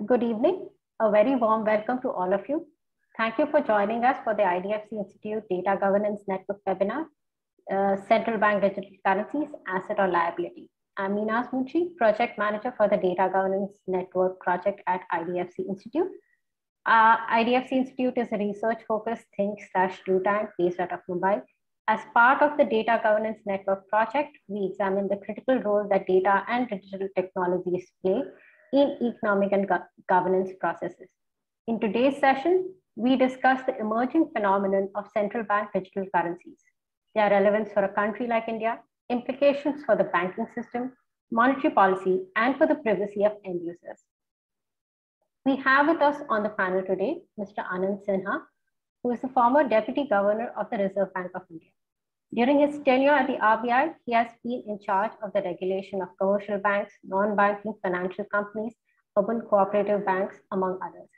Good evening. A very warm welcome to all of you. Thank you for joining us for the IDFC Institute Data Governance Network webinar, Central Bank Digital Currencies, Asset or Liability. I'm Meena Munshi, Project Manager for the Data Governance Network project at IDFC Institute. IDFC Institute is a research-focused think/do tank based out of Mumbai. As part of the Data Governance Network project, we examine the critical role that data and digital technologies play in economic and governance processes. In today's session, we discuss the emerging phenomenon of central bank digital currencies, their relevance for a country like India, implications for the banking system, monetary policy, and for the privacy of end users. We have with us on the panel today, Mr. Anand Sinha, who is the former Deputy Governor of the Reserve Bank of India. During his tenure at the RBI, he has been in charge of the regulation of commercial banks, non-banking financial companies, urban cooperative banks, among others.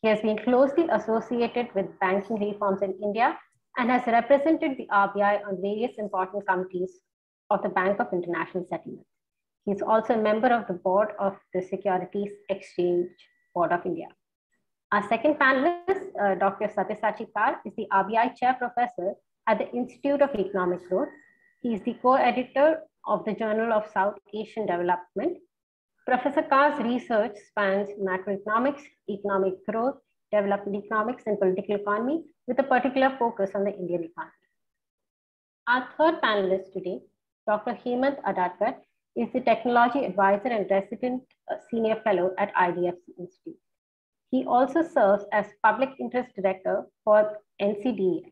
He has been closely associated with banking reforms in India and has represented the RBI on various important committees of the Bank of International Settlements. He is also a member of the board of the Securities Exchange Board of India. Our second panelist, Dr. Sabyasachi Kar, is the RBI Chair Professor at the Institute of Economic Growth. He is the co-editor of the Journal of South Asian Development. Professor Kar's research spans macroeconomics, economic growth, development economics, and political economy, with a particular focus on the Indian economy. Our third panelist today, Dr. Hemant Adarkar, is the Technology Advisor and Resident Senior Fellow at IDFC Institute. He also serves as Public Interest Director for NCDEX.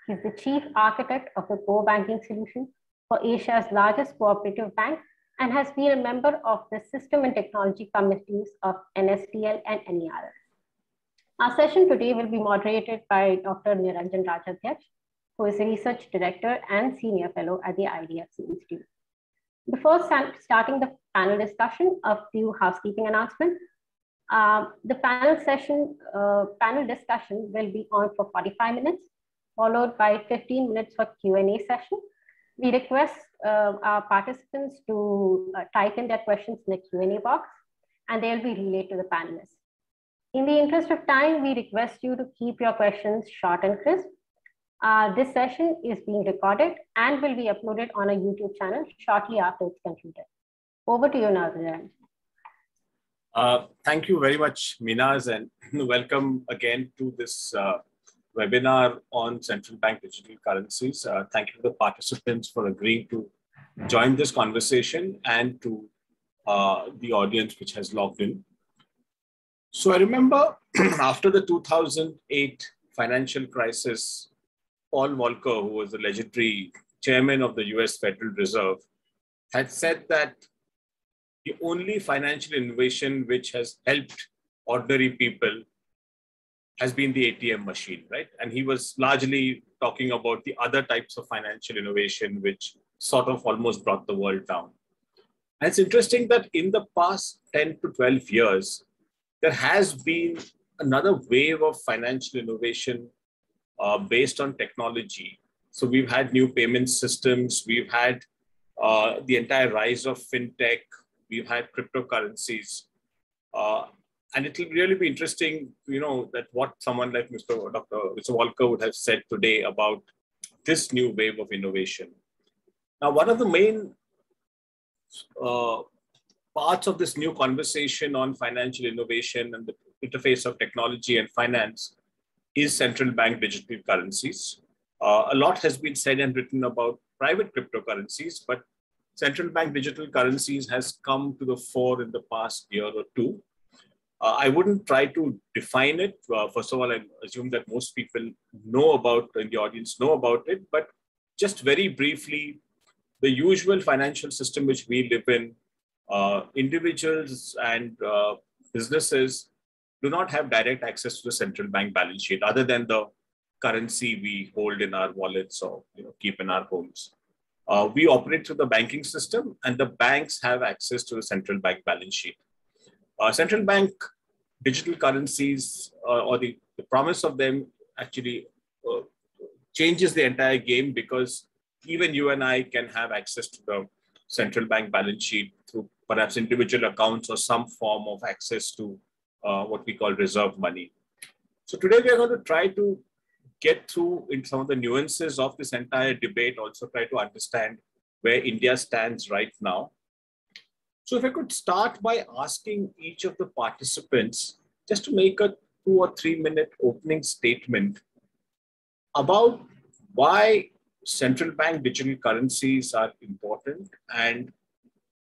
He's the chief architect of the core banking solution for Asia's largest cooperative bank and has been a member of the System and Technology Committees of NSDL and NERL. Our session today will be moderated by Dr. Niranjan Rajadhyaksh, who is a research director and senior fellow at the IDFC Institute. Before starting the panel discussion, a few housekeeping announcements. The panel discussion will be on for 45 minutes, followed by 15 minutes for Q&A session. We request our participants to type in their questions in the Q&A box, and they'll be relayed to the panelists. In the interest of time, we request you to keep your questions short and crisp. This session is being recorded and will be uploaded on a YouTube channel shortly after it's concluded. Over to you now, Niranjan. Thank you very much, Minas, and welcome again to this webinar on central bank digital currencies. Thank you to the participants for agreeing to join this conversation and to the audience which has logged in. So I remember after the 2008 financial crisis, Paul Volcker, who was the legendary chairman of the US Federal Reserve, had said that the only financial innovation which has helped ordinary people has been the ATM machine, right? And he was largely talking about the other types of financial innovation which sort of almost brought the world down. And it's interesting that in the past 10 to 12 years, there has been another wave of financial innovation based on technology. So we've had new payment systems, we've had the entire rise of fintech, we've had cryptocurrencies. And it will really be interesting, that what someone like Mr. Volcker would have said today about this new wave of innovation. Now, one of the main parts of this new conversation on financial innovation and the interface of technology and finance is central bank digital currencies. A lot has been said and written about private cryptocurrencies, but central bank digital currencies has come to the fore in the past year or two. I wouldn't try to define it. First of all, I assume that most people know about, in the audience know about it, but just very briefly, the usual financial system which we live in, individuals and businesses do not have direct access to the central bank balance sheet other than the currency we hold in our wallets or keep in our homes. We operate through the banking system and the banks have access to the central bank balance sheet. Central bank digital currencies or the promise of them actually changes the entire game, because even you and I can have access to the central bank balance sheet through perhaps individual accounts or some form of access to what we call reserve money. So today we are going to try to get through in some of the nuances of this entire debate, also try to understand where India stands right now. So if I could start by asking each of the participants just to make a 2 or 3 minute opening statement about why central bank digital currencies are important and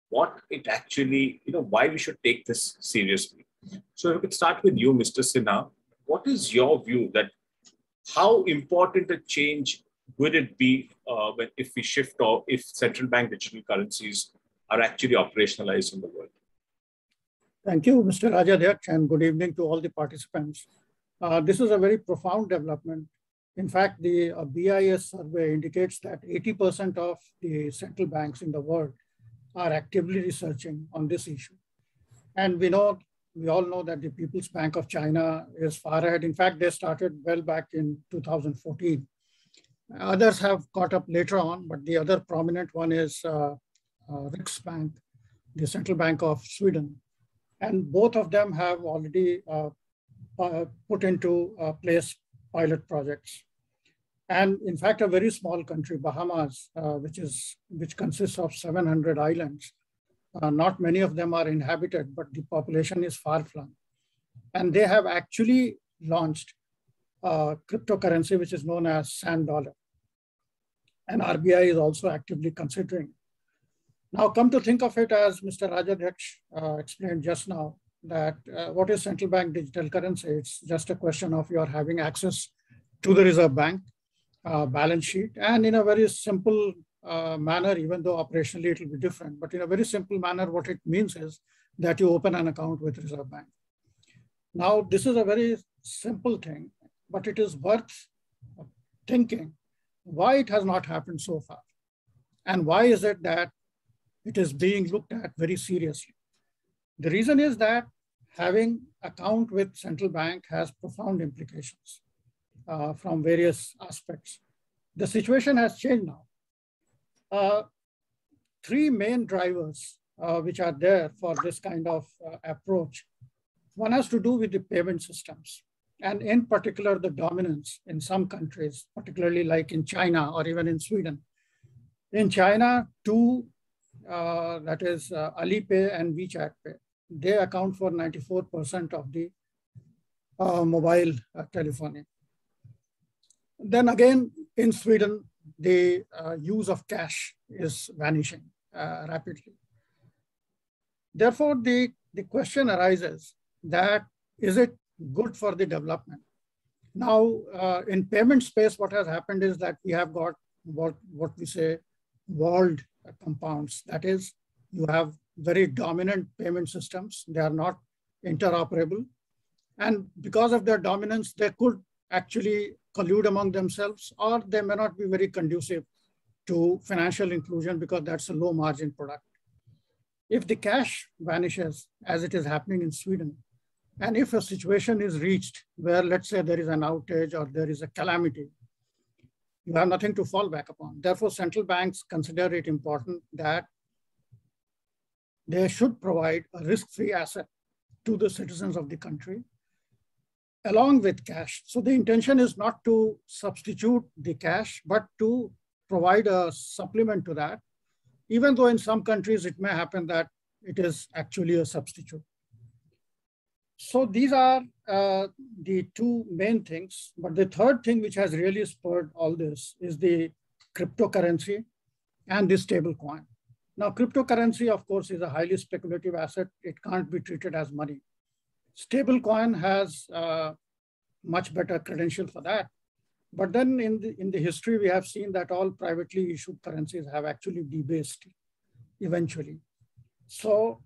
what it actually, why we should take this seriously. So if we could start with you, Mr. Sinha, what is your view that how important a change would it be if we shift or if central bank digital currencies are actually operationalized in the world? Thank you, Mr. Rajadhyaksh, and good evening to all the participants. This is a very profound development. In fact, the BIS survey indicates that 80% of the central banks in the world are actively researching on this issue. And we all know that the People's Bank of China is far ahead. In fact, they started well back in 2014. Others have caught up later on, but the other prominent one is Riksbank, the Central Bank of Sweden. And both of them have already put into place pilot projects. And in fact, a very small country, Bahamas, which consists of 700 islands, not many of them are inhabited, but the population is far-flung. And they have actually launched a cryptocurrency, which is known as sand dollar. And RBI is also actively considering. Now, come to think of it, as Mr. Rajadhyaksh explained just now, that what is central bank digital currency? It's just a question of your having access to the Reserve Bank balance sheet, and in a very simple manner, even though operationally it will be different, but in a very simple manner, what it means is that you open an account with Reserve Bank. Now, this is a very simple thing, but it is worth thinking why it has not happened so far. And why is it that it is being looked at very seriously? The reason is that having account with central bank has profound implications from various aspects. The situation has changed now. Three main drivers which are there for this kind of approach. One has to do with the payment systems, and in particular, the dominance in some countries, particularly like in China or even in Sweden. In China, that is Alipay and WeChat Pay, they account for 94% of the mobile telephony. Then again, in Sweden, the use of cash is vanishing rapidly. Therefore, the question arises that, is it good for the development? Now, in payment space, what has happened is that we have got what we say walled compounds. That is, you have very dominant payment systems. They are not interoperable. And because of their dominance, they could actually collude among themselves, or they may not be very conducive to financial inclusion because that's a low margin product. If the cash vanishes, as it is happening in Sweden, and if a situation is reached where, let's say, there is an outage or there is a calamity, you have nothing to fall back upon. Therefore, central banks consider it important that they should provide a risk-free asset to the citizens of the country along with cash. So the intention is not to substitute the cash, but to provide a supplement to that, even though in some countries it may happen that it is actually a substitute. So these are the two main things. But the third thing which has really spurred all this is the cryptocurrency and the stable coin. Now, cryptocurrency, of course, is a highly speculative asset. It can't be treated as money. Stable coin has much better credential for that. But then in the history, we have seen that all privately issued currencies have actually debased eventually. So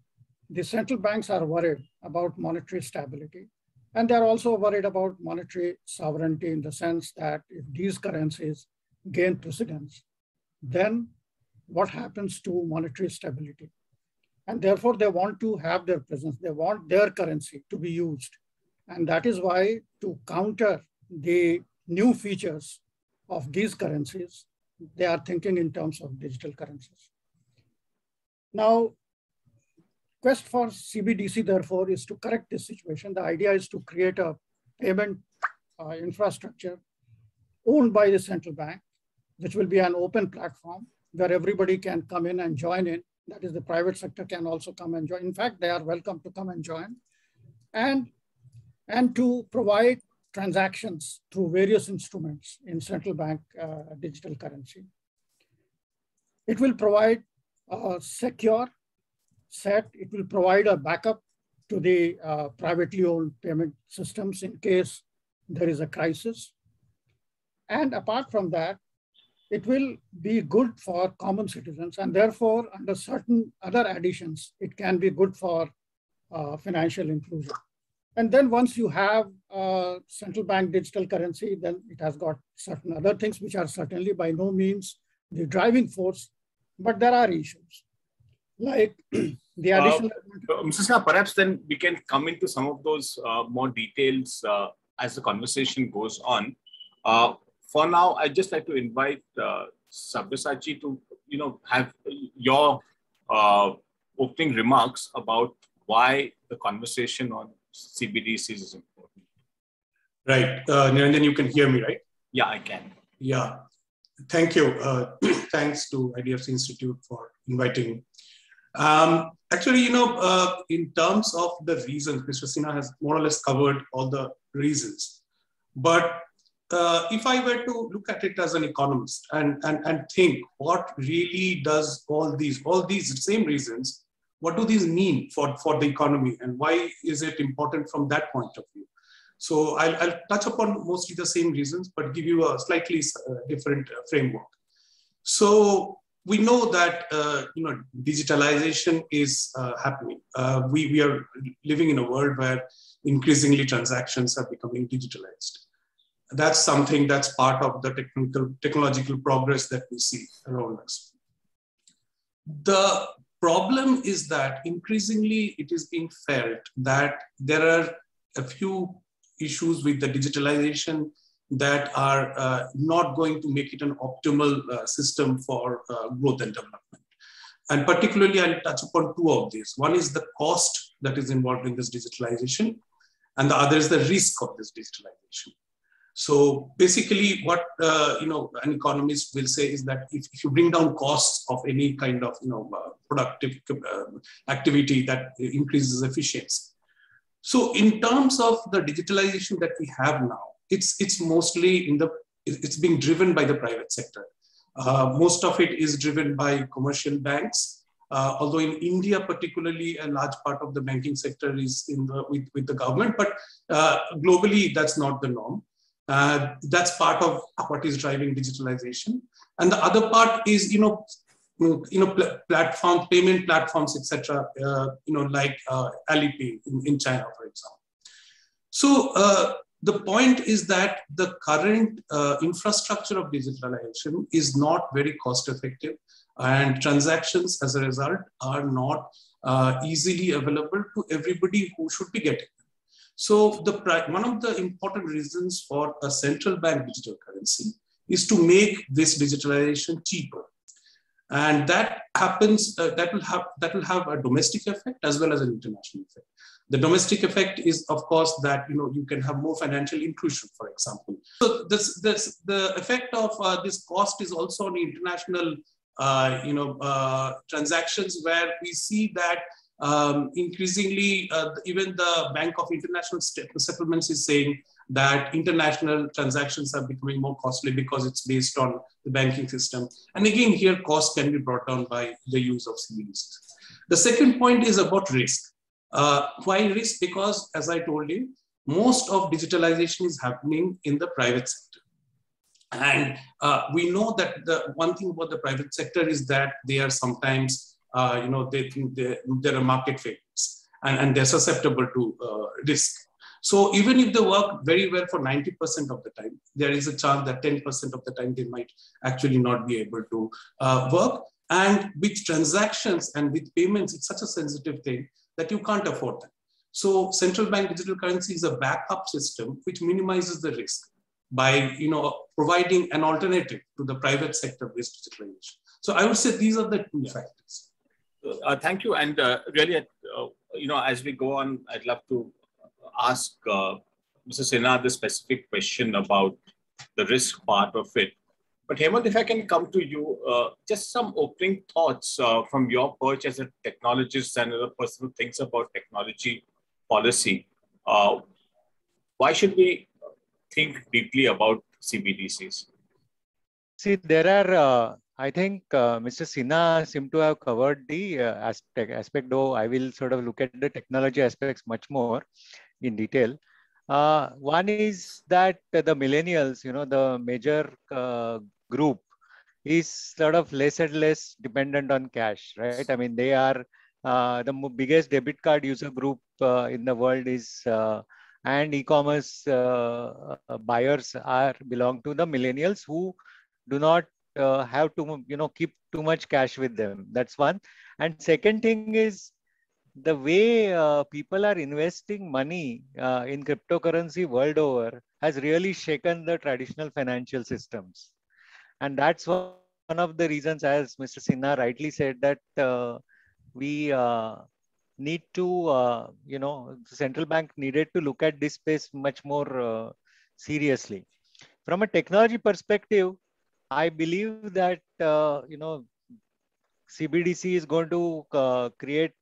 the central banks are worried about monetary stability. And they're also worried about monetary sovereignty in the sense that if these currencies gain precedence, then what happens to monetary stability? And therefore, they want to have their presence. They want their currency to be used. And that is why, to counter the new features of these currencies, they are thinking in terms of digital currencies. Now, quest for CBDC, therefore, is to correct this situation. The idea is to create a payment infrastructure owned by the central bank, which will be an open platform where everybody can come in and join in. That is, the private sector can also come and join. In fact, they are welcome to come and join. And to provide transactions through various instruments in central bank digital currency. It will provide a secure set. It will provide a backup to the privately owned payment systems in case there is a crisis. And apart from that, it will be good for common citizens, and therefore, under certain other additions, it can be good for financial inclusion. And then once you have central bank digital currency, then it has got certain other things which are certainly by no means the driving force, but there are issues like the additional. Mr. Sinha, perhaps then we can come into some of those more details as the conversation goes on. For now, I'd just like to invite Sabyasachi to have your opening remarks about why the conversation on CBDCs is important. Right. Niranjan, you can hear me, right? Yeah, I can. Yeah. Thank you. Thanks to IDFC Institute for inviting me. Actually, in terms of the reasons, Mr. Sinha has more or less covered all the reasons. But if I were to look at it as an economist and think what really does all these same reasons, what do these mean for the economy and why is it important from that point of view? So I'll touch upon mostly the same reasons, but give you a slightly different framework. So we know that digitalization is happening. We are living in a world where increasingly transactions are becoming digitalized. That's something that's part of the technological progress that we see around us. The problem is that increasingly it is being felt that there are a few issues with the digitalization that are not going to make it an optimal system for growth and development. And particularly, I'll touch upon two of these. One is the cost that is involved in this digitalization, and the other is the risk of this digitalization. So basically what an economist will say is that if you bring down costs of any kind of productive activity, that increases efficiency. So in terms of the digitalization that we have now, it's mostly it's being driven by the private sector. Most of it is driven by commercial banks. Although in India, particularly, a large part of the banking sector is with the government, but globally that's not the norm. That's part of what is driving digitalization, and the other part is payment platforms, etc. Like Alipay in China, for example. So the point is that the current infrastructure of digitalization is not very cost effective, and transactions as a result are not easily available to everybody who should be getting them. So one of the important reasons for a central bank digital currency is to make this digitalization cheaper. And that happens, that will have a domestic effect as well as an international effect. The domestic effect is, of course, that you can have more financial inclusion, for example. So the effect of this cost is also on international transactions, where we see that increasingly, even the Bank of International Settlements is saying that international transactions are becoming more costly because it's based on the banking system. And again, here costs can be brought down by the use of CBDCs. The second point is about risk. Why risk? Because, as I told you, most of digitalization is happening in the private sector. And we know that the one thing about the private sector is that they are sometimes they think they're a market favorites and they're susceptible to risk. So even if they work very well for 90% of the time, there is a chance that 10% of the time they might actually not be able to work. And with transactions and with payments, it's such a sensitive thing that you can't afford them. So central bank digital currency is a backup system which minimizes the risk by providing an alternative to the private sector based digitalization. So I would say these are the two factors. Thank you. And really, as we go on, I'd love to ask Mr. Sinha the specific question about the risk part of it. But Hemant, if I can come to you, just some opening thoughts from your perch as a technologist and a person who thinks about technology policy. Why should we think deeply about CBDCs? See, there are, I think Mr. Sinha seemed to have covered the aspect, though I will sort of look at the technology aspects much more in detail. One is that the millennials, the major group is sort of less and less dependent on cash, right? I mean, they are the biggest debit card user group in the world is, and e-commerce buyers belong to the millennials who do not have to, keep too much cash with them. That's one. And second thing is the way people are investing money in cryptocurrency world over has really shaken the traditional financial systems. And that's one of the reasons, as Mr. Sinha rightly said, that we need to, the central bank needed to look at this space much more seriously. From a technology perspective, I believe that, CBDC is going to create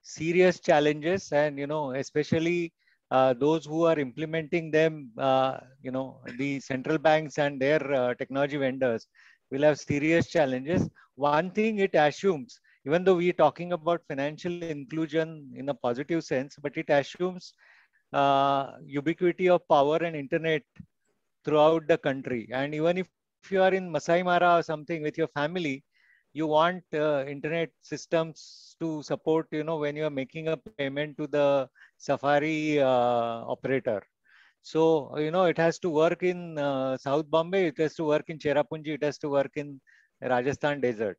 serious challenges, and, especially those who are implementing them, the central banks and their technology vendors will have serious challenges. One thing it assumes, even though we are talking about financial inclusion in a positive sense, but it assumes ubiquity of power and internet throughout the country. And even if you are in Masai Mara or something with your family, you want internet systems to support, when you are making a payment to the Safari operator. So, it has to work in South Bombay, it has to work in Cherrapunji, it has to work in Rajasthan desert.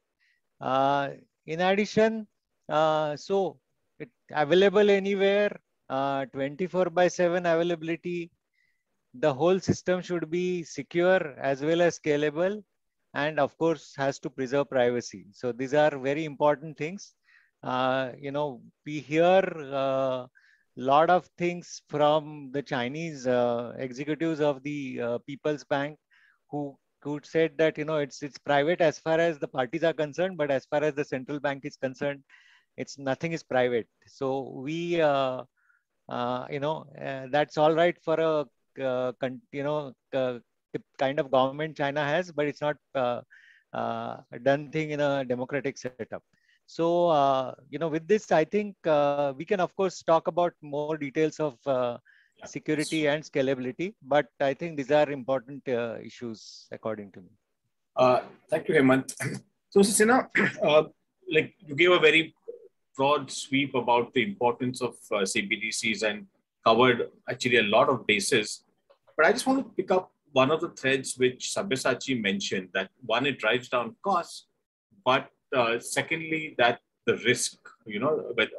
In addition, so it available anywhere, 24/7 availability. The whole system should be secure as well as scalable, and of course has to preserve privacy. So these are very important things. We hear a lot of things from the Chinese executives of the People's Bank who said that, it's private as far as the parties are concerned, but as far as the central bank is concerned, nothing is private. So we, that's all right for a kind of government China has, but it's not done thing in a democratic setup. So, with this, I think we can, of course, talk about more details of security and scalability, but I think these are important issues according to me. Thank you, Hemant. So, Mr. Sinha, like you gave a very broad sweep about the importance of CBDCs and covered actually a lot of bases. But I just want to pick up one of the threads which Sabyasachi mentioned, that one, it drives down costs, but secondly, that the risk, with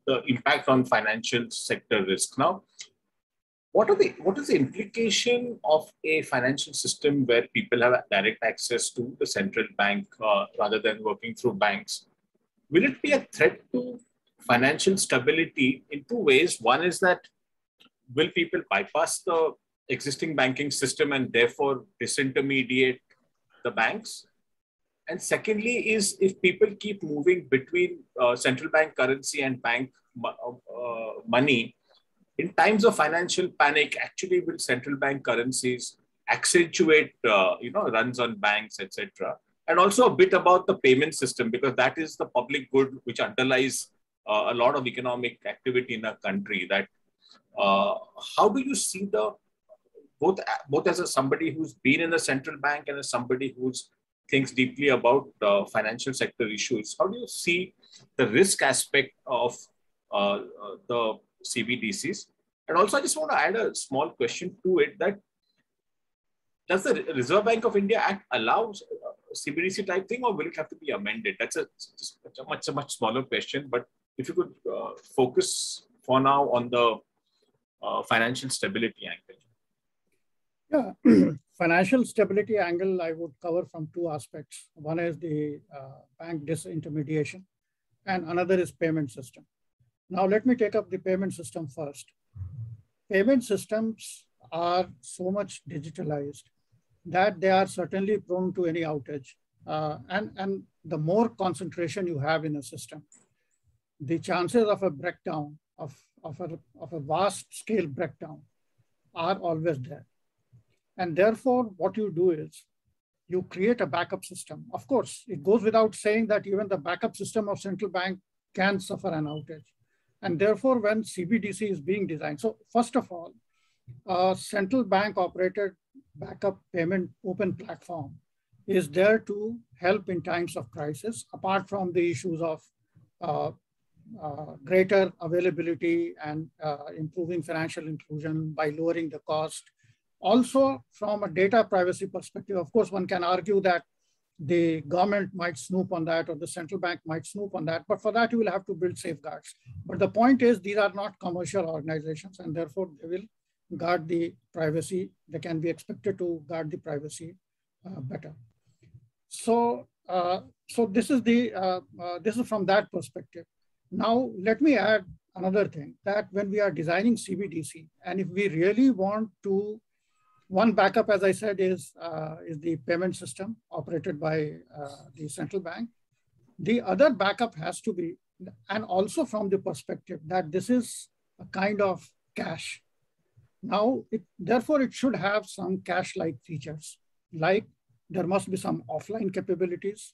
the impact on financial sector risk. Now, what is the implication of a financial system where people have direct access to the central bank rather than working through banks? Will it be a threat to financial stability in two ways? One is that will people bypass the existing banking system and therefore disintermediate the banks? And secondly is, if people keep moving between central bank currency and bank money, in times of financial panic, actually will central bank currencies accentuate, runs on banks, etc.? And also a bit about the payment system, because that is the public good which underlies a lot of economic activity in a country. That how do you see the both as somebody who's been in the central bank and as somebody who's thinks deeply about financial sector issues? How do you see the risk aspect of the CBDCs? And also, I just want to add a small question to it, that does the Reserve Bank of India Act allow CBDC type thing, or will it have to be amended? That's a much smaller question, but if you could focus for now on the financial stability angle. Yeah, financial stability angle I would cover from two aspects. One is the bank disintermediation, and another is payment system. Now, let me take up the payment system first. Payment systems are so much digitalized that they are certainly prone to any outage. And the more concentration you have in a system, the chances of a breakdown, of a vast scale breakdown, are always there. And therefore, what you do is you create a backup system. Of course, it goes without saying that even the backup system of central bank can suffer an outage. And therefore, when CBDC is being designed, so first of all, a central bank operated backup payment open platform is there to help in times of crisis, apart from the issues of greater availability and improving financial inclusion by lowering the cost. Also, from a data privacy perspective, of course, one can argue that the government might snoop on that or the central bank might snoop on that, but for that you will have to build safeguards. But the point is, these are not commercial organizations, and therefore they will guard the privacy. They can be expected to guard the privacy better. So, this is from that perspective. Now, let me add another thing, that when we are designing CBDC, and if we really want to, one backup, as I said, is the payment system operated by the central bank. The other backup has to be, and also from the perspective that this is a kind of cash. Now, therefore, it should have some cash-like features, like there must be some offline capabilities.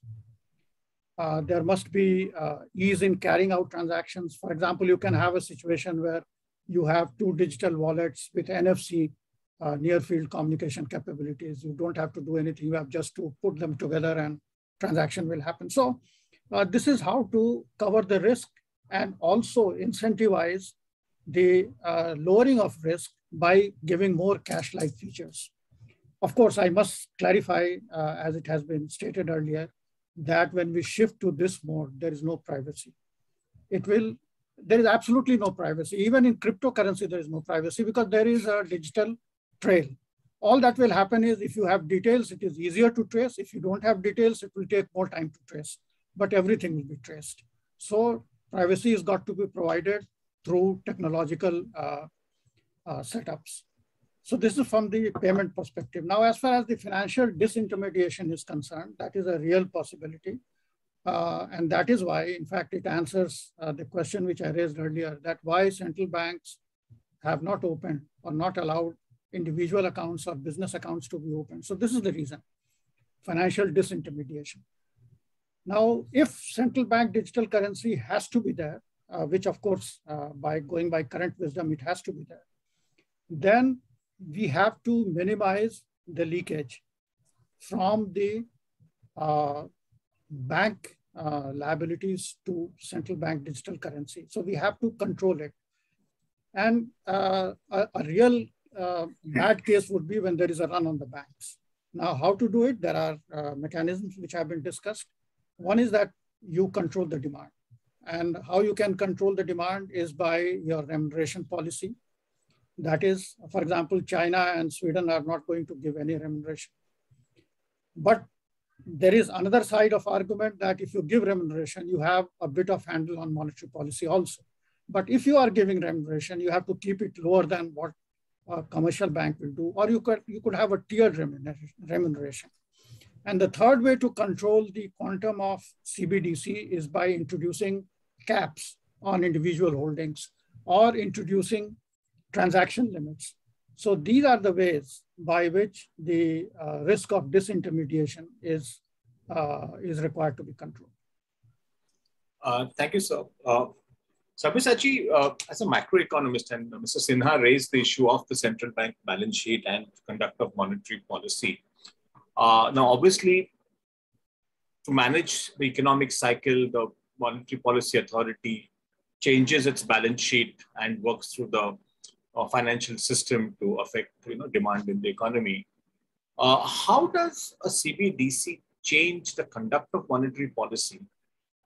There must be ease in carrying out transactions. For example, you can have a situation where you have two digital wallets with NFC near field communication capabilities. You don't have to do anything. You have just to put them together and transaction will happen. So this is how to cover the risk and also incentivize the lowering of risk by giving more cash-like features. Of course, I must clarify, as it has been stated earlier, that when we shift to this mode, there is no privacy. There is absolutely no privacy. Even in cryptocurrency, there is no privacy because there is a digital trail. All that will happen is if you have details, it is easier to trace. If you don't have details, it will take more time to trace, but everything will be traced. So privacy has got to be provided through technological setups. So this is from the payment perspective. Now, as far as the financial disintermediation is concerned, that is a real possibility. And that is why, in fact, it answers the question which I raised earlier, that why central banks have not opened or not allowed individual accounts or business accounts to be opened. So this is the reason, financial disintermediation. Now, if central bank digital currency has to be there, which of course, by going by current wisdom, it has to be there, then we have to minimize the leakage from the bank liabilities to central bank digital currency. So we have to control it. And a real bad case would be when there is a run on the banks. Now, how to do it? There are mechanisms which have been discussed. One is that you control the demand. And how you can control the demand is by your remuneration policy. That is, for example, China and Sweden are not going to give any remuneration. But there is another side of argument that if you give remuneration, you have a bit of handle on monetary policy also. But if you are giving remuneration, you have to keep it lower than what a commercial bank will do, or you could have a tiered remuneration. And the third way to control the quantum of CBDC is by introducing caps on individual holdings or introducing transaction limits. So these are the ways by which the risk of disintermediation is required to be controlled. Thank you, sir. Sabyasachi, as a macroeconomist, and Mr. Sinha raised the issue of the central bank balance sheet and conduct of monetary policy. Now, obviously, to manage the economic cycle, the Monetary Policy Authority changes its balance sheet and works through the financial system to affect demand in the economy. How does a CBDC change the conduct of monetary policy?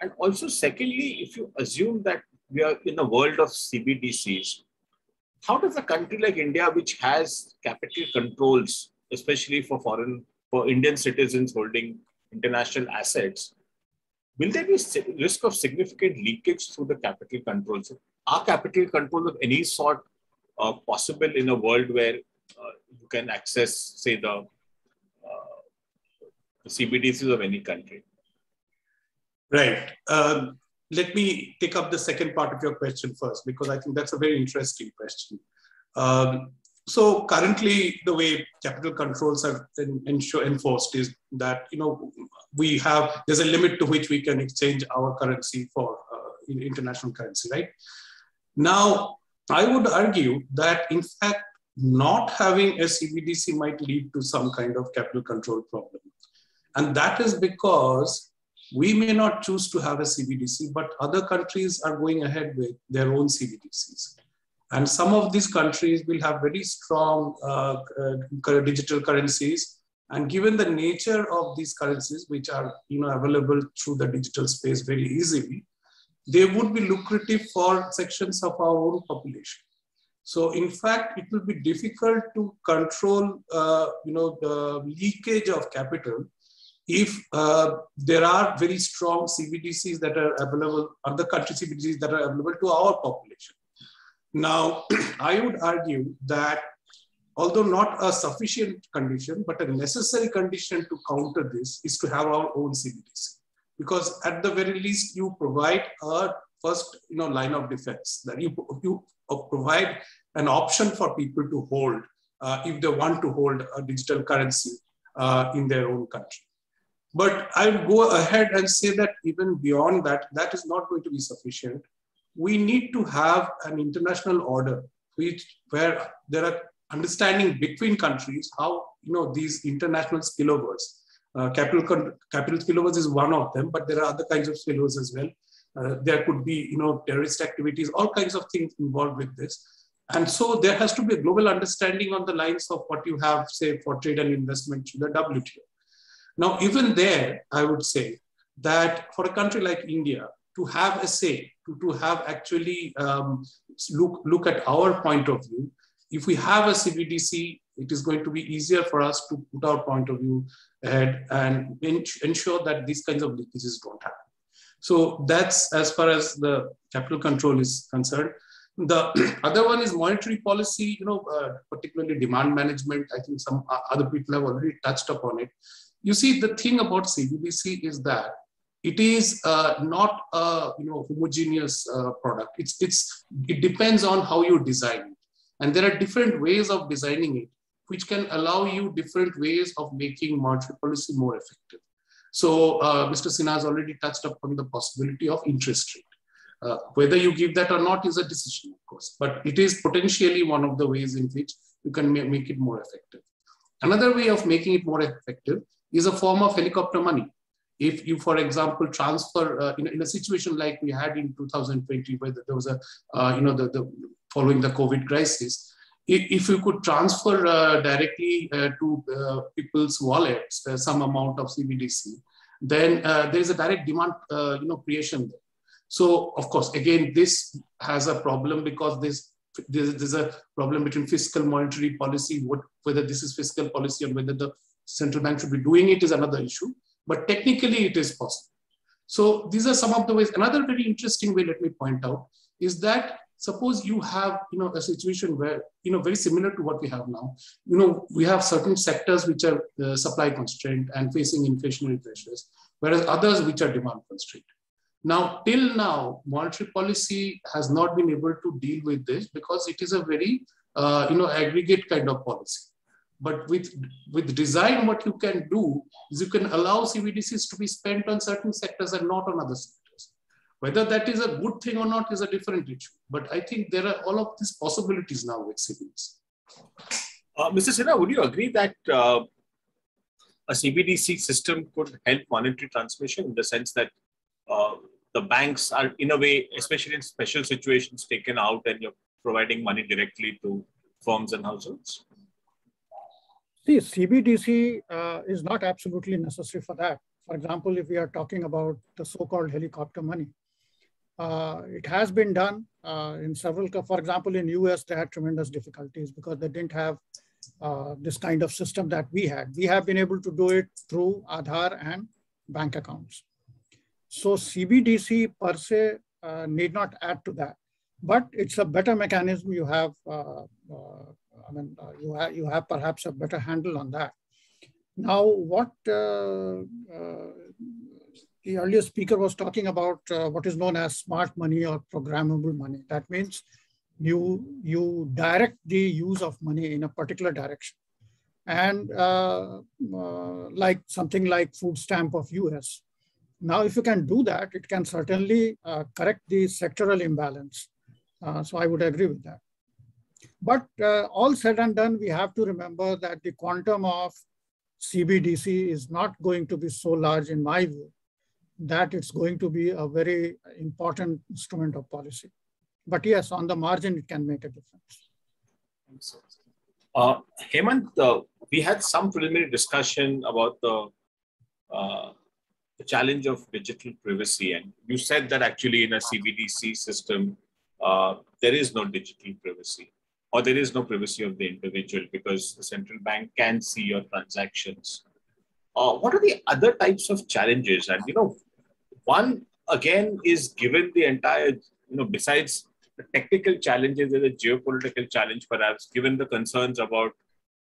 And also, secondly, if you assume that we are in a world of CBDCs, how does a country like India, which has capital controls, especially for Indian citizens holding international assets, will there be risk of significant leakage through the capital controls? Are capital controls of any sort possible in a world where you can access, say, the CBDCs of any country? Right. Let me take up the second part of your question first, because I think that's a very interesting question. So currently, the way capital controls are enforced is that, you know, there's a limit to which we can exchange our currency for international currency, right? Now, I would argue that, in fact, not having a CBDC might lead to some kind of capital control problem. And that is because we may not choose to have a CBDC, but other countries are going ahead with their own CBDCs. And some of these countries will have very strong digital currencies. And given the nature of these currencies, which are, you know, available through the digital space very easily, they would be lucrative for sections of our own population. So in fact, it will be difficult to control, you know, the leakage of capital if there are very strong CBDCs that are available, other country CBDCs that are available to our population. Now, I would argue that although not a sufficient condition, but a necessary condition to counter this is to have our own CBDC. Because at the very least, you provide a first, you know, line of defense, that you provide an option for people to hold if they want to hold a digital currency in their own country. But I would go ahead and say that even beyond that, that is not going to be sufficient. We need to have an international order where there are understanding between countries how, you know, these international spillovers, capital spillovers is one of them, but there are other kinds of spillovers as well. There could be, you know, terrorist activities, all kinds of things involved with this. And so there has to be a global understanding on the lines of what you have, say, for trade and investment through the WTO. Now, even there, I would say that for a country like India, to have a say, to have actually look at our point of view, if we have a CBDC, it is going to be easier for us to put our point of view ahead and ensure that these kinds of leakages don't happen. So that's as far as the capital control is concerned. The other one is monetary policy, you know, particularly demand management. I think some other people have already touched upon it. You see, the thing about CBDC is that it is not a, you know, homogeneous product. It depends on how you design it. And there are different ways of designing it, which can allow you different ways of making monetary policy more effective. So Mr. Sinha has already touched upon the possibility of interest rate. Whether you give that or not is a decision, of course, but it is potentially one of the ways in which you can make it more effective. Another way of making it more effective is a form of helicopter money. If you, for example, transfer in a situation like we had in 2020, where there was a, you know, following the COVID crisis, if you could transfer directly to people's wallets some amount of CBDC, then there is a direct demand, you know, creation there. So, of course, again, this has a problem because there's a problem between fiscal monetary policy. Whether this is fiscal policy or whether the central bank should be doing it is another issue. But technically, it is possible. So these are some of the ways. Another very interesting way, let me point out, is that suppose you have, you know, a situation where, you know, very similar to what we have now, you know, we have certain sectors which are supply constrained and facing inflationary pressures, whereas others which are demand constrained. Now, till now, monetary policy has not been able to deal with this because it is a very, you know, aggregate kind of policy. But with design, what you can do is you can allow CBDCs to be spent on certain sectors and not on other sectors. Whether that is a good thing or not is a different issue. But I think there are all of these possibilities now with CBDC. Mr. Sinha, would you agree that a CBDC system could help monetary transmission in the sense that the banks are, in a way, especially in special situations, taken out and you're providing money directly to firms and households? See, CBDC is not absolutely necessary for that. For example, if we are talking about the so-called helicopter money, it has been done in several, for example, in US, they had tremendous difficulties because they didn't have this kind of system that we had. We have been able to do it through Aadhaar and bank accounts. So CBDC per se need not add to that, but it's a better mechanism. You have, you have perhaps a better handle on that. Now, what the earlier speaker was talking about, what is known as smart money or programmable money. That means you direct the use of money in a particular direction. And like something like food stamp of US. Now, if you can do that, it can certainly correct the sectoral imbalance. So I would agree with that. But all said and done, we have to remember that the quantum of CBDC is not going to be so large, in my view, that it's going to be a very important instrument of policy. But yes, on the margin, it can make a difference. Hemant, we had some preliminary discussion about the challenge of digital privacy. And you said that actually in a CBDC system, there is no digital privacy, or there is no privacy of the individual because the central bank can see your transactions. What are the other types of challenges? And, one, again, is given the entire, besides the technical challenges, there's a geopolitical challenge, perhaps, given the concerns about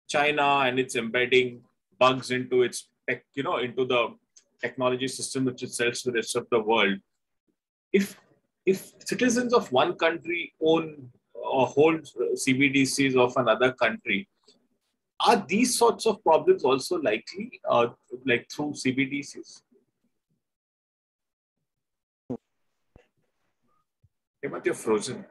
China and its embedding bugs into its, into the technology system which it sells to the rest of the world. If citizens of one country own or hold CBDCs of another country, are these sorts of problems also likely, like through CBDCs? Hemant, you're frozen.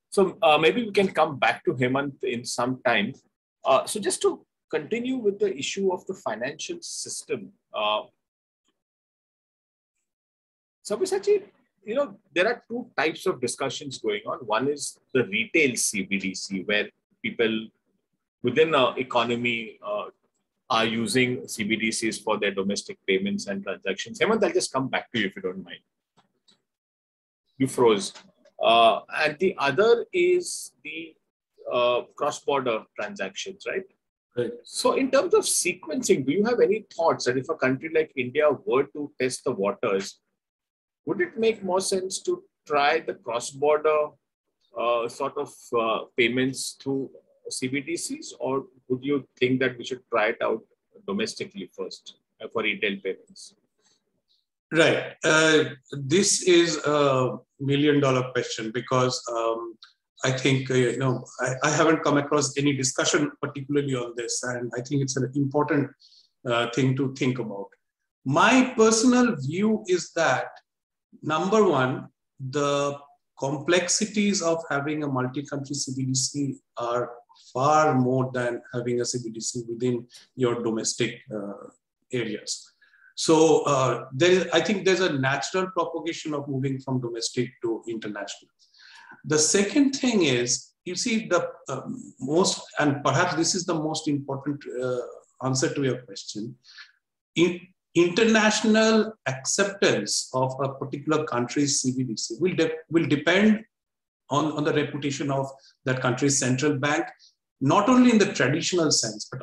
So maybe we can come back to Hemant in some time. So just to continue with the issue of the financial system, Sabyasachi, there are two types of discussions going on. One is the retail CBDC, where people within an economy are using CBDCs for their domestic payments and transactions. Hemant, I'll just come back to you if you don't mind. You froze. And the other is the cross-border transactions, right? Right. So in terms of sequencing, do you have any thoughts that if a country like India were to test the waters, would it make more sense to try the cross-border sort of payments through CBDCs, or would you think that we should try it out domestically first for retail payments? Right. This is a million-dollar question because I think, I haven't come across any discussion particularly on this, and I think it's an important thing to think about. My personal view is that, number one, the complexities of having a multi-country CBDC are far more than having a CBDC within your domestic areas. So I think there's a natural propagation of moving from domestic to international. The second thing is, you see, the most, and perhaps this is the most important answer to your question, international acceptance of a particular country's CBDC will depend on the reputation of that country's central bank, not only in the traditional sense, but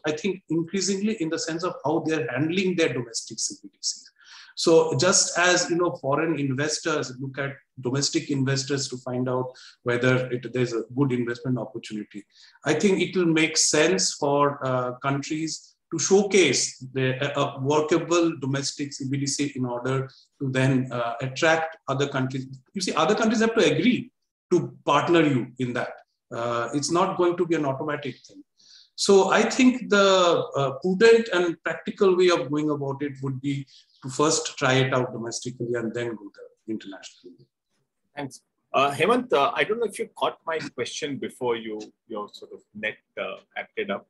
I think increasingly in the sense of how they're handling their domestic CBDCs. So just as foreign investors look at domestic investors to find out whether there's a good investment opportunity, I think it will make sense for countries to showcase a workable domestic CBDC in order to then attract other countries. You see, other countries have to agree to partner you in that. It's not going to be an automatic thing. So I think the prudent and practical way of going about it would be to first try it out domestically and then go to internationally. Thanks. Hemant, I don't know if you caught my question before your sort of net acted up.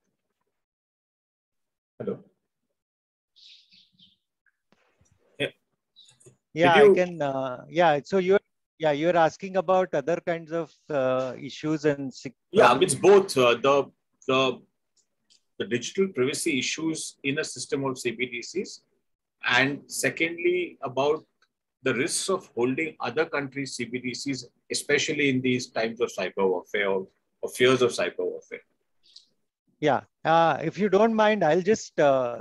Hello. Yeah, I can. Yeah, so you're asking about other kinds of issues and. Yeah, it's both the digital privacy issues in a system of CBDCs, and secondly about the risks of holding other countries' CBDCs, especially in these times of cyber warfare or fears of cyber warfare. Yeah. If you don't mind, I'll just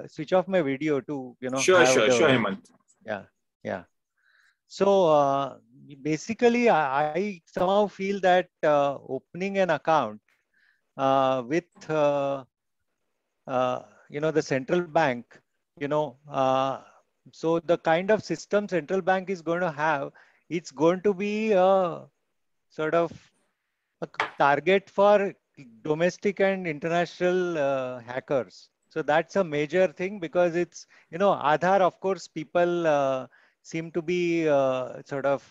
switch off my video to, Sure, Hemant. Yeah. Yeah. So basically, I somehow feel that opening an account with, the central bank, so the kind of system central bank is going to have, it's going to be a sort of a target for domestic and international hackers. So that's a major thing, because it's, Aadhaar, of course, people seem to be sort of,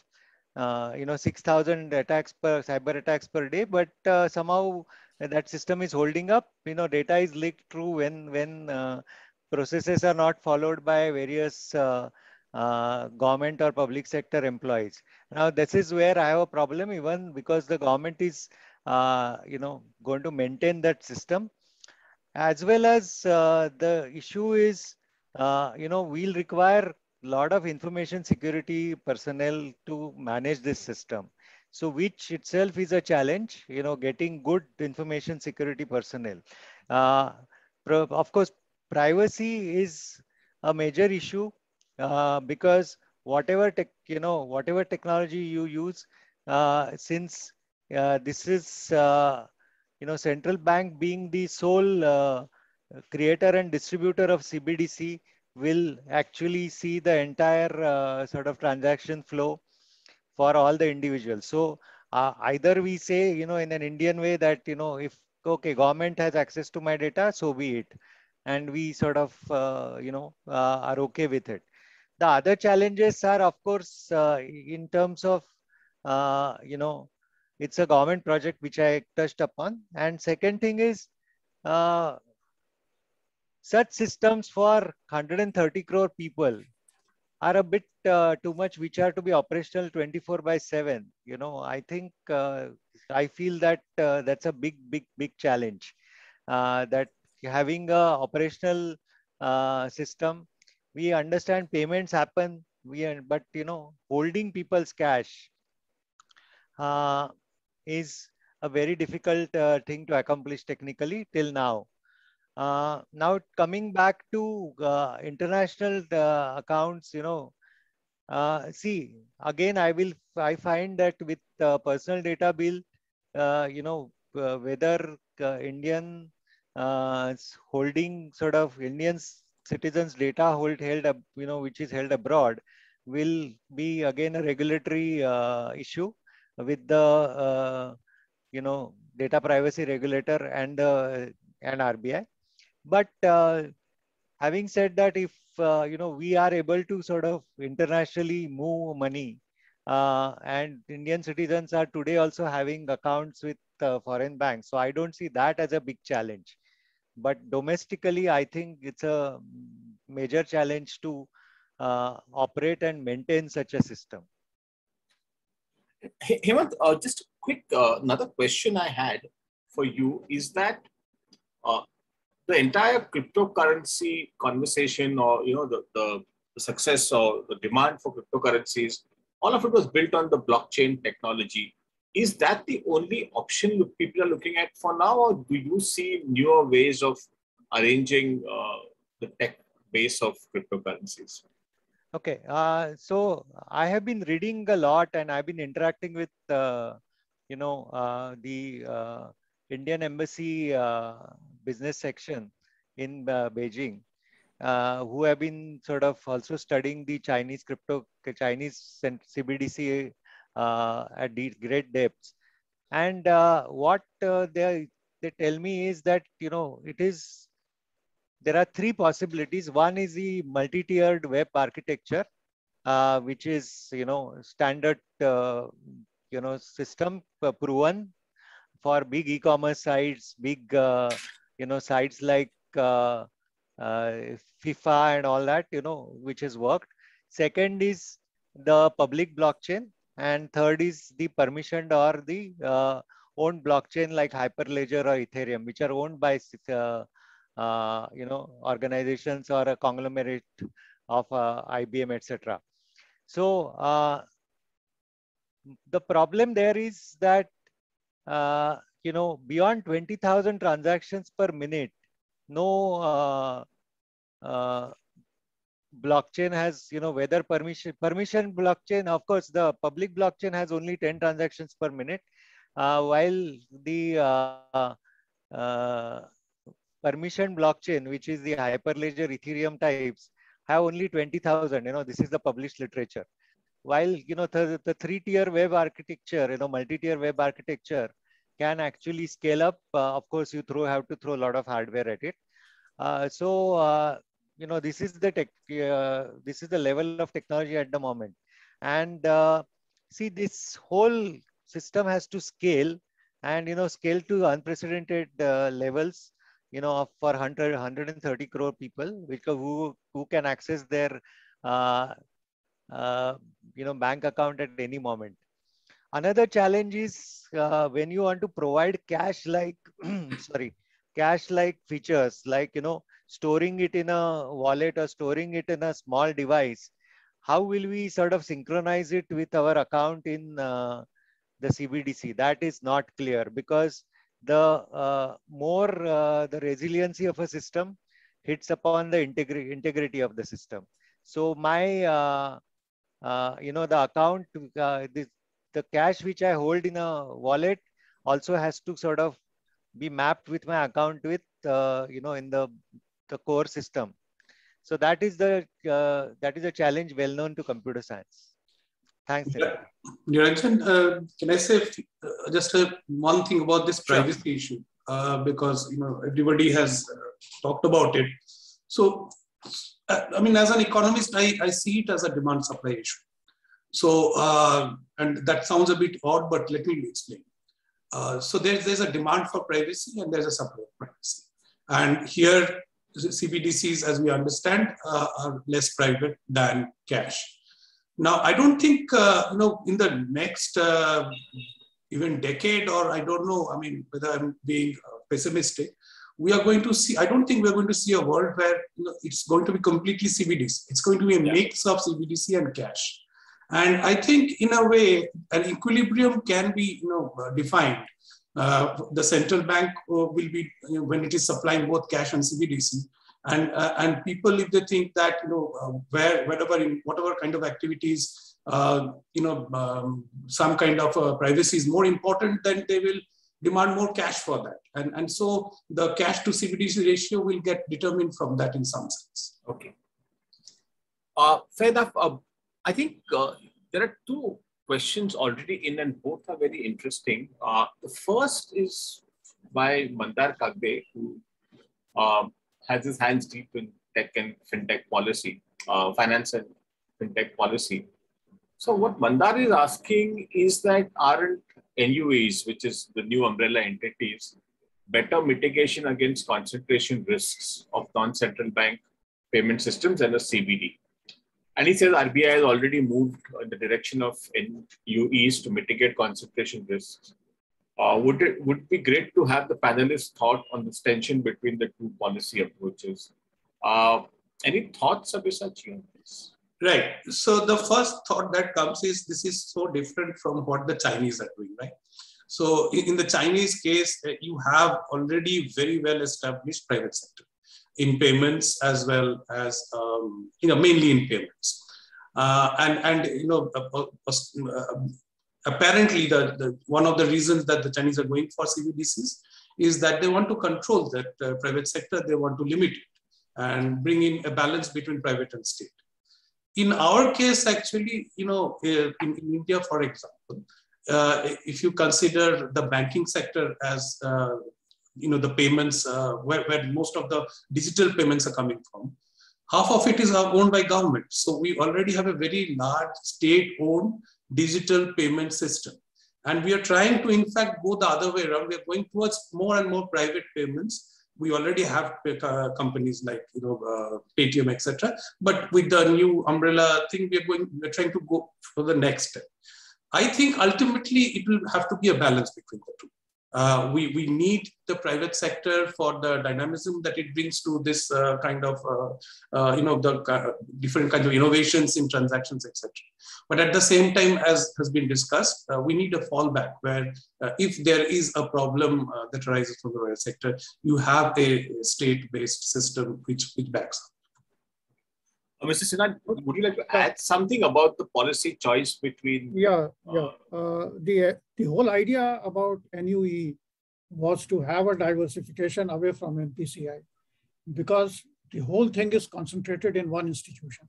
6,000 attacks cyber attacks per day, but somehow that system is holding up. Data is leaked through when processes are not followed by various government or public sector employees. Now, this is where I have a problem, even because the government is, going to maintain that system, as well as the issue is, we'll require a lot of information security personnel to manage this system. So which itself is a challenge, getting good information security personnel. Of course, privacy is a major issue, because whatever technology you use, since this is, central bank being the sole creator and distributor of CBDC, will actually see the entire sort of transaction flow for all the individuals. So either we say, in an Indian way that, if, okay, government has access to my data, so be it. And we sort of, are okay with it. The other challenges are, of course, in terms of, it's a government project, which I touched upon. And second thing is, such systems for 130 crore people are a bit too much, which are to be operational 24/7. I think, I feel that that's a big challenge. That having a operational system, we understand payments happen, but holding people's cash is a very difficult thing to accomplish technically till now. Now coming back to international accounts, see, again, I find that with personal data bill, whether Indian holding sort of Indian citizens' data held up, which is held abroad, will be again a regulatory issue with the data privacy regulator and RBI. But having said that, if we are able to sort of internationally move money, and Indian citizens are today also having accounts with foreign banks, so I don't see that as a big challenge. But domestically, I think it's a major challenge to operate and maintain such a system. Hemant, just a quick another question I had for you is that the entire cryptocurrency conversation, or the success or the demand for cryptocurrencies, all of it was built on the blockchain technology. Is that the only option people are looking at for now, or do you see newer ways of arranging the tech base of cryptocurrencies? Okay, so I have been reading a lot, and I've been interacting with the Indian Embassy business section in Beijing, who have been sort of also studying the Chinese CBDC at great depths. And what they tell me is that there are three possibilities. One is the multi-tiered web architecture, which is standard system proven for big e-commerce sites, big sites like FIFA and all that, which has worked. Second is the public blockchain, and third is the permissioned or the owned blockchain like Hyperledger or Ethereum, which are owned by organizations or a conglomerate of IBM, etc. So the problem there is that beyond 20,000 transactions per minute, no blockchain has, whether permission blockchain, of course, the public blockchain has only 10 transactions per minute, while the permission blockchain, which is the Hyperledger Ethereum types, have only 20,000. This is the published literature. While, the three-tier web architecture, multi-tier web architecture can actually scale up. Of course, you have to throw a lot of hardware at it. This is the level of technology at the moment. And see, this whole system has to scale and, scale to unprecedented levels, for 130 crore people, who can access their, bank account at any moment. Another challenge is when you want to provide cash-like, cash-like features, like, storing it in a wallet or storing it in a small device. How will we sort of synchronize it with our account in the CBDC? That is not clear, because the more the resiliency of a system hits upon the integrity of the system. So my, the account, the cash which I hold in a wallet also has to sort of be mapped with my account with, in the core system. So that is a challenge well known to computer science. Thanks. Niranjan, can I say just one thing about this privacy issue? Because everybody has talked about it. So, I mean, as an economist, I see it as a demand-supply issue. So, and that sounds a bit odd, but let me explain. So there's a demand for privacy and there's a supply of privacy. And here, CBDCs, as we understand, are less private than cash. Now, I don't think, in the next even decade, or I don't know, I mean, whether I'm being pessimistic, we are going to see, I don't think we're going to see a world where it's going to be completely CBDC. It's going to be a mix of CBDC and cash. And I think, in a way, an equilibrium can be defined. The central bank will be, when it is supplying both cash and CBDC. And people, if they think that, wherever, in whatever kind of activities, some kind of privacy is more important, then they will demand more cash for that. And so the cash to CBDC ratio will get determined from that in some sense. Okay. Fair enough. I think there are two questions already in, and both are very interesting. The first is by Mandar Kagde, who has his hands deep in tech and fintech policy, finance and fintech policy. So what Mandar is asking is that aren't NUEs, which is the new umbrella entities, better mitigation against concentration risks of non-central bank payment systems than a CBD? And he says RBI has already moved in the direction of NUEs to mitigate concentration risks. Would it be great to have the panelists' thought on this tension between the two policy approaches? Any thoughts, Sabyasachi, on this? Right. So the first thought that comes is this is so different from what the Chinese are doing, right? So in the Chinese case, you have already very well established private sector in payments as well as, mainly in payments. Apparently one of the reasons that the Chinese are going for CBDCs is that they want to control that private sector, they want to limit it and bring in a balance between private and state. In our case, actually, in India, for example, if you consider the banking sector as, the payments, where most of the digital payments are coming from, half of it is owned by government. So we already have a very large state-owned digital payment system. And we are trying to, in fact, go the other way around. We are going towards more and more private payments. We already have companies like, Paytm, etc. But with the new umbrella thing, we're trying to go for the next step. I think ultimately it will have to be a balance between the two. We need the private sector for the dynamism that it brings to this kind of, the different kinds of innovations in transactions, etc. But at the same time, as has been discussed, we need a fallback where if there is a problem that arises from the private sector, you have a state-based system which backs up. Mr. Sinha, would you like to add something about the policy choice between? The whole idea about NUE was to have a diversification away from NPCI, because the whole thing is concentrated in one institution.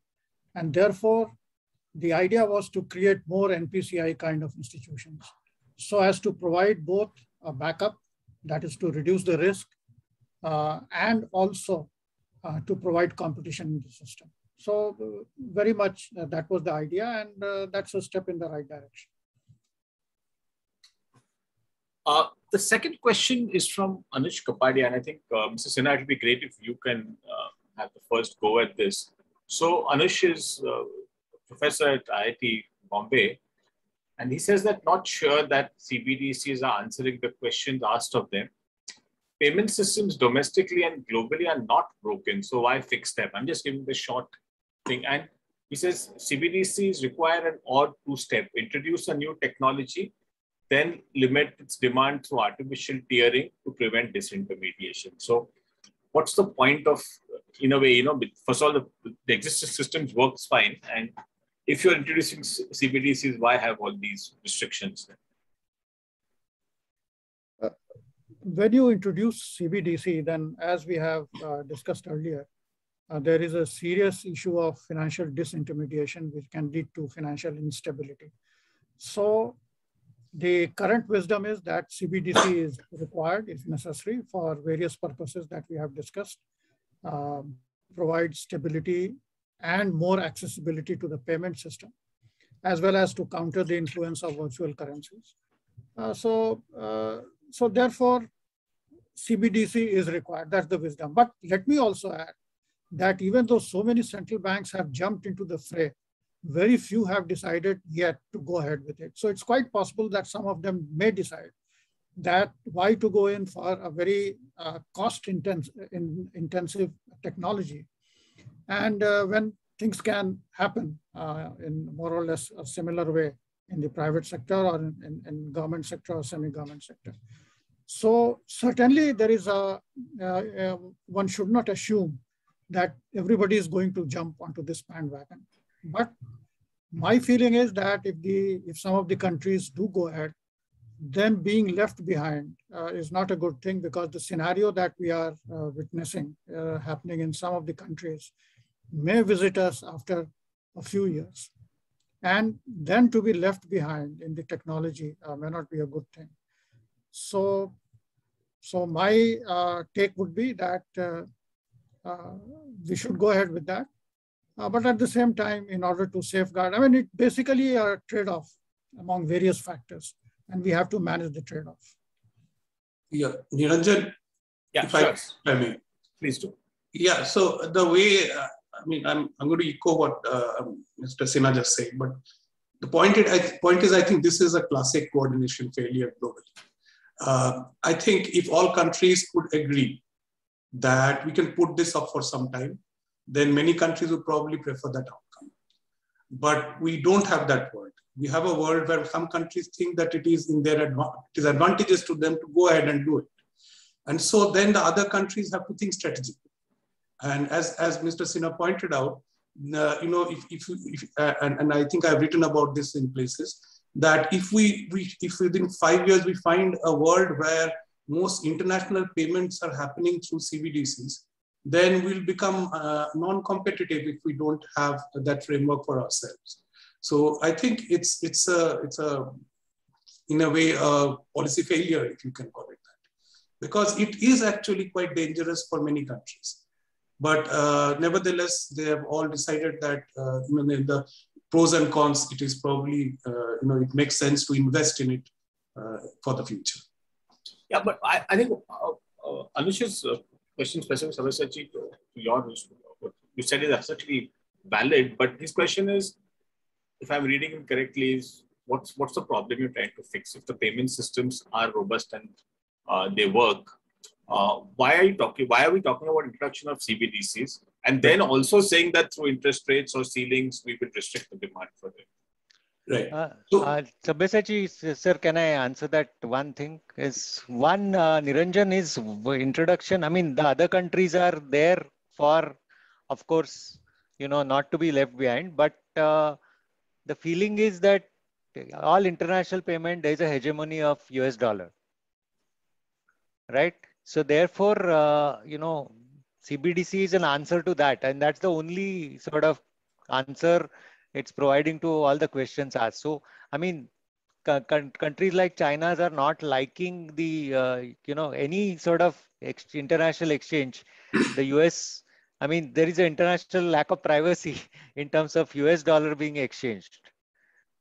And therefore, the idea was to create more NPCI kind of institutions, so as to provide both a backup, that is to reduce the risk, and also to provide competition in the system. So very much that was the idea, and that's a step in the right direction. The second question is from Anush Kapadia, and I think Mr. Sinha, it would be great if you can have the first go at this. So Anush is a professor at IIT Bombay, and he says that not sure that CBDCs are answering the questions asked of them. Payment systems domestically and globally are not broken, so why fix them? I'm just giving the short thing. And he says CBDCs require an odd two-step: introduce a new technology, then limit its demand through artificial tiering to prevent disintermediation. So what's the point of, in a way, first of all, the existing systems works fine. And if you're introducing CBDCs, why have all these restrictions? When you introduce CBDC, then as we have discussed earlier, there is a serious issue of financial disintermediation, which can lead to financial instability. So the current wisdom is that CBDC is required, is necessary for various purposes that we have discussed, provide stability and more accessibility to the payment system, as well as to counter the influence of virtual currencies. So therefore, CBDC is required. That's the wisdom. But let me also add that even though so many central banks have jumped into the fray, very few have decided yet to go ahead with it. So it's quite possible that some of them may decide that why to go in for a very cost-intensive technology. And when things can happen in more or less a similar way in the private sector or in government sector or semi-government sector. So certainly there is one should not assume that everybody is going to jump onto this bandwagon. But my feeling is that if some of the countries do go ahead, then being left behind is not a good thing, because the scenario that we are witnessing happening in some of the countries may visit us after a few years. And then to be left behind in the technology may not be a good thing. So my take would be that we should go ahead with that. But at the same time, in order to safeguard, it's basically a trade-off among various factors, and we have to manage the trade-off. Yeah, Niranjan, I may. Please do. Yeah, so the way, I'm going to echo what Mr. Sinha just said, but the point is, I think this is a classic coordination failure globally. I think if all countries could agree that we can put this up for some time, then many countries would probably prefer that outcome. But we don't have that world. We have a world where some countries think that it is advantageous to them to go ahead and do it. And so then the other countries have to think strategically. And as Mr. Sinha pointed out, and I think I've written about this in places, that if within 5 years we find a world where most international payments are happening through CBDCs, then we'll become non-competitive if we don't have that framework for ourselves. So I think it's in a way a policy failure, if you can call it that, because it is actually quite dangerous for many countries. But nevertheless, they have all decided that the pros and cons, it is probably it makes sense to invest in it for the future. Yeah, but I think Anush's question specific, Sabyasachi, to you said is absolutely valid, but his question is, if I'm reading him correctly, is what's the problem you're trying to fix? If the payment systems are robust and they work. Why are we talking about introduction of CBDCs and then also saying that through interest rates or ceilings we will restrict the demand for them? Right. Sabyasachi, sir, can I answer that? One thing is Niranjan is introduction. I mean, the other countries are there for, of course, not to be left behind. But the feeling is that all international payment, there is a hegemony of US dollar, right? So therefore, CBDC is an answer to that, and that's the only sort of answer it's providing to all the questions asked. So, I mean, countries like China are not liking the, any sort of international exchange. The US, I mean, there is an international lack of privacy in terms of US dollar being exchanged,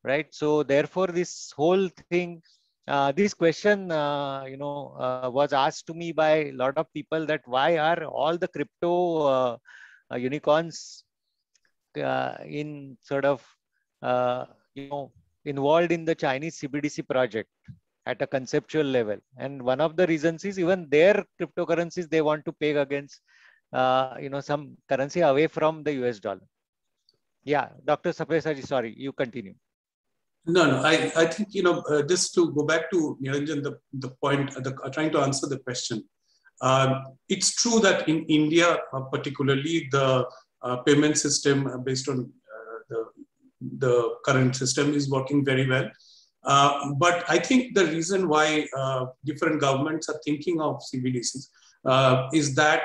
right? So therefore, this whole thing, this question, was asked to me by a lot of people that why are all the crypto unicorns in sort of, involved in the Chinese CBDC project at a conceptual level. And one of the reasons is even their cryptocurrencies, they want to peg against, some currency away from the US dollar. Yeah, Dr. Sabyasachi, sorry, you continue. No, I think, just to go back to Niranjan, the point, trying to answer the question. It's true that in India, particularly the payment system based on the current system is working very well. But I think the reason why different governments are thinking of CBDCs is that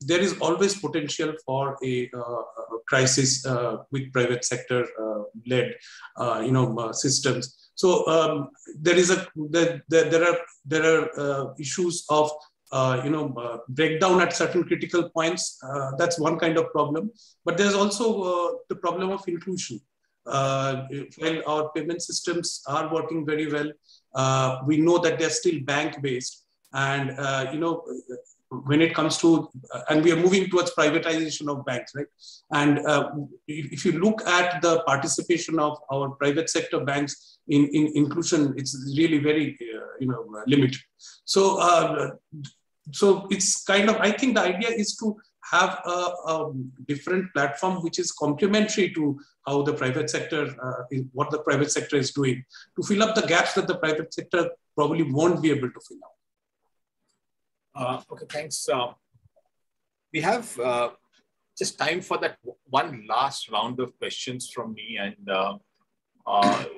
there is always potential for a crisis with private sector led, systems. So there are issues of breakdown at certain critical points. That's one kind of problem. But there's also the problem of inclusion. While our payment systems are working very well, we know that they're still bank-based, and when it comes to, and we are moving towards privatization of banks, right? And if you look at the participation of our private sector banks in inclusion, it's really very, limited. So, so it's kind of, I think the idea is to have a different platform which is complementary to how the private sector, what the private sector is doing, to fill up the gaps that the private sector probably won't be able to fill out. Okay, thanks. We have just time for that one last round of questions from me, and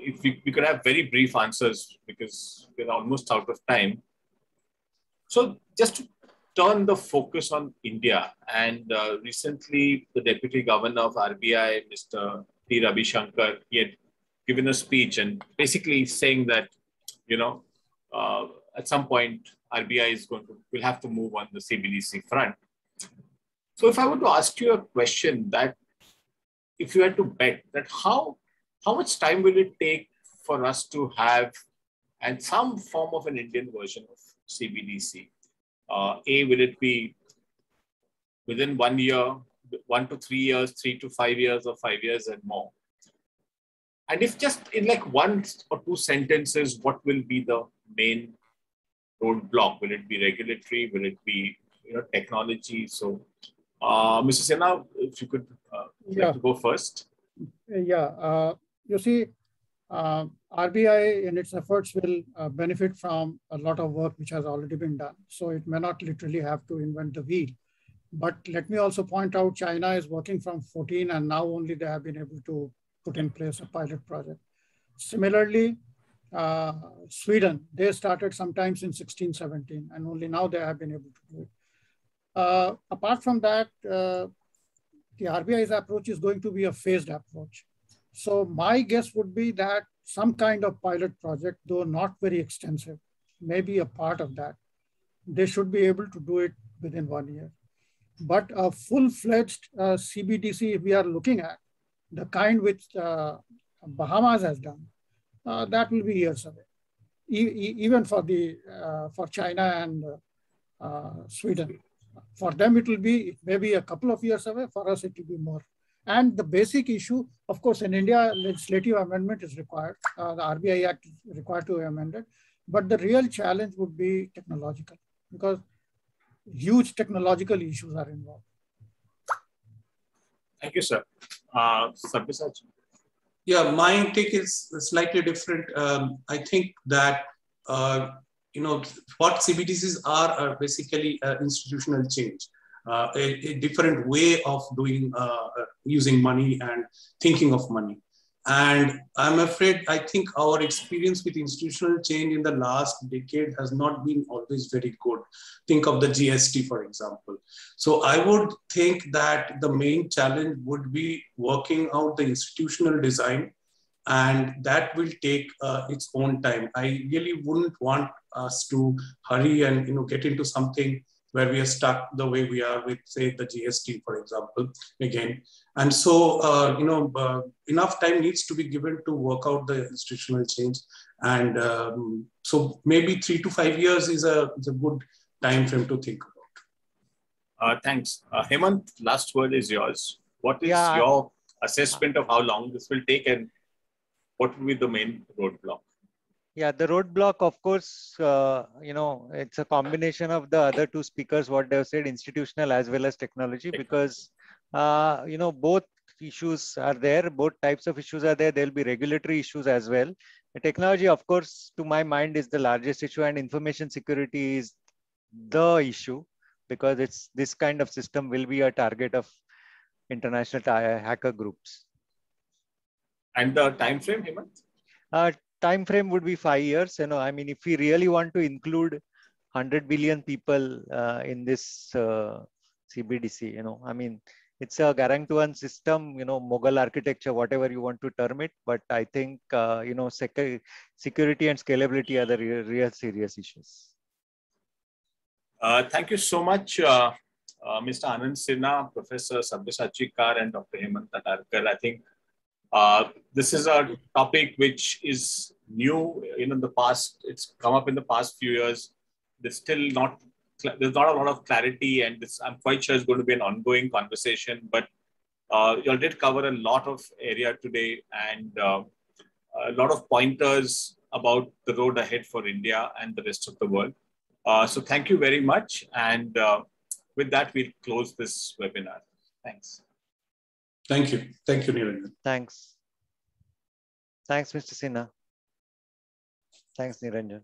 if we could have very brief answers because we're almost out of time. So just to turn the focus on India, and recently the Deputy Governor of RBI, Mr. T. Ravi Shankar, he had given a speech and basically saying that, at some point RBI will have to move on the CBDC front. So if I were to ask you a question that, if you had to bet that how much time will it take for us to have and some form of an Indian version of CBDC? Will it be within 1 year, 1 to 3 years, 3 to 5 years, or 5 years and more? And if just in like 1 or 2 sentences, what will be the main roadblock? Will it be regulatory? Will it be technology? So, Mr. Sinha, if you could like to go first. Yeah, you see, RBI in its efforts will benefit from a lot of work which has already been done. So it may not literally have to invent the wheel. But let me also point out, China is working from 14 and now only they have been able to put in place a pilot project. Similarly, Sweden, they started sometimes in 16, 17, and only now they have been able to do it. Apart from that, the RBI's approach is going to be a phased approach. So my guess would be that some kind of pilot project, though not very extensive, maybe a part of that, they should be able to do it within 1 year. But a full-fledged CBDC we are looking at, the kind which Bahamas has done, that will be years away, even for China and Sweden. For them, it will be maybe a couple of years away. For us, it will be more. And the basic issue, of course, in India, legislative amendment is required. The RBI Act is required to be amended. But the real challenge would be technological, because huge technological issues are involved. Thank you, sir. Sabyasachi. Yeah, my take is slightly different. I think that what CBDCs are basically institutional change, a different way of doing using money and thinking of money. And I'm afraid, I think our experience with institutional change in the last decade has not been always very good. Think of the GST, for example. So I would think that the main challenge would be working out the institutional design, and that will take its own time. I really wouldn't want us to hurry and get into something where we are stuck the way we are with, say, the GST, for example, again. And so, enough time needs to be given to work out the institutional change. And so maybe 3 to 5 years is a good time frame to think about. Thanks. Hemant, last word is yours. What is Yeah, your assessment of how long this will take, and what will be the main roadblock? Yeah, the roadblock, of course, it's a combination of the other two speakers, what they've said, institutional as well as technology, because, both issues are there, both types of issues are there. There'll be regulatory issues as well. The technology, of course, to my mind, is the largest issue, and information security is the issue, because it's this kind of system will be a target of international hacker groups. And the time frame, Hemant? Time frame would be 5 years. I mean, if we really want to include 100 billion people in this CBDC, I mean, it's a guarantor system, Mughal architecture, whatever you want to term it. But I think, security and scalability are the real serious issues. Thank you so much, Mr. Anand Sinha, Professor Sabyasachi Kar, and Dr. Hemant Adarkar. I think this is a topic which is new in the past. It's come up in the past few years. There's not a lot of clarity, and I'm quite sure it's going to be an ongoing conversation. But you all did cover a lot of area today, and a lot of pointers about the road ahead for India and the rest of the world. So thank you very much. And with that, we'll close this webinar. Thanks. Thank you. Thank you, Niranjan. Thanks. Thanks, Mr. Sinha. Thanks, Niranjan.